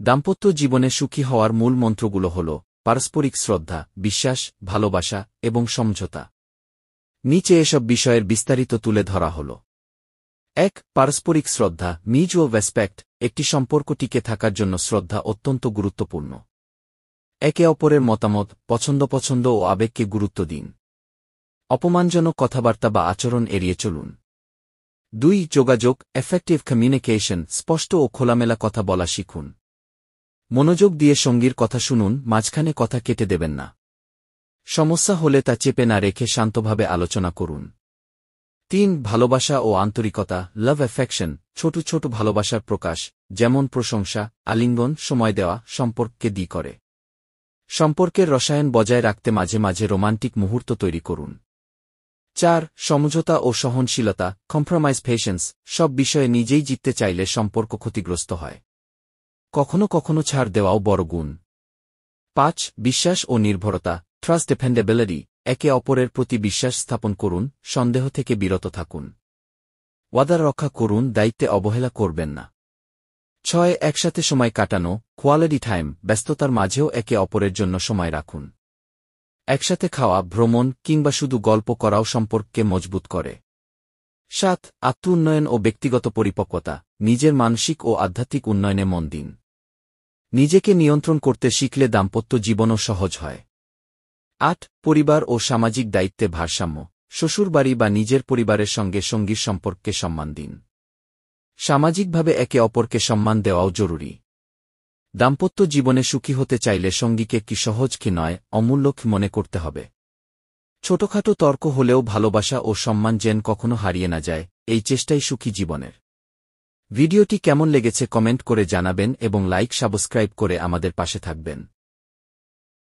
দাম্পত্য জীবনে সুখী হওয়ার মূল মন্ত্রগুলো হল পারস্পরিক শ্রদ্ধা, বিশ্বাস, ভালোবাসা এবং সমঝোতা। নিচে এসব বিষয়ের বিস্তারিত তুলে ধরা হল। ১. পারস্পরিক শ্রদ্ধা, মিউচুয়াল রেসপেক্ট। একটি সম্পর্ক টিকে থাকার জন্য শ্রদ্ধা অত্যন্ত গুরুত্বপূর্ণ। একে অপরের মতামত, পছন্দ ও আবেগকে গুরুত্ব দিন। অপমানজনক কথাবার্তা বা আচরণ এড়িয়ে চলুন। ২. যোগাযোগ, এফেক্টিভ কমিউনিকেশন। স্পষ্ট ও খোলামেলা কথা বলা শিখুন। মনোযোগ দিয়ে সঙ্গীর কথা শুনুন, মাঝখানে কথা কেটে দেবেন না। সমস্যা হলে তা চেপে না রেখে শান্তভাবে আলোচনা করুন। ৩. ভালোবাসা ও আন্তরিকতা, লাভ অ্যাফেকশন। ছোট ছোট ভালোবাসার প্রকাশ, যেমন প্রশংসা, আলিঙ্গন, সময় দেওয়া সম্পর্ককে দি করে। সম্পর্কের রসায়ন বজায় রাখতে মাঝে মাঝে রোমান্টিক মুহূর্ত তৈরি করুন। ৪. সমঝোতা ও সহনশীলতা, কম্প্রোমাইজ পেশেন্স। সব বিষয়ে নিজেই জিততে চাইলে সম্পর্ক ক্ষতিগ্রস্ত হয়। কখনো কখনো ছাড় দেওয়াও বড় গুণ। ৫. বিশ্বাস ও নির্ভরতা, ট্রাস্ট ডিপেন্ডেবিলিটি। একে অপরের প্রতি বিশ্বাস স্থাপন করুন, সন্দেহ থেকে বিরত থাকুন। ওয়াদা রক্ষা করুন, দায়িত্বে অবহেলা করবেন না। ৬. একসাথে সময় কাটানো, কোয়ালিটি টাইম। ব্যস্ততার মাঝেও একে অপরের জন্য সময় রাখুন। একসাথে খাওয়া, ভ্রমণ কিংবা শুধু গল্প করাও সম্পর্ককে মজবুত করে। ৭. আত্ম-উন্নয়ন ও ব্যক্তিগত পরিপক্বতা। নিজের মানসিক ও আধ্যাত্মিক উন্নয়নে মন দিন। নিজেকে নিয়ন্ত্রণ করতে শিখলে দাম্পত্য জীবনও সহজ হয়। ৮. পরিবার ও সামাজিক দায়িত্বে ভারসাম্য। শ্বশুরবাড়ি বা নিজের পরিবারের সঙ্গে সঙ্গীর সম্পর্ককে সম্মান দিন। সামাজিকভাবে একে অপরকে সম্মান দেওয়াও জরুরি। দাম্পত্য জীবনে সুখী হতে চাইলে সঙ্গীকে কি সহজ কি নয়, অমূল্য মনে করতে হবে। ছোটখাটো তর্ক হলেও ভালোবাসা ও সম্মান যেন কখনো হারিয়ে না যায়, এই চেষ্টাই সুখী জীবনের। ভিডিওটি কেমন লেগেছে কমেন্ট করে জানাবেন এবং লাইক সাবস্ক্রাইব করে আমাদের পাশে থাকবেন।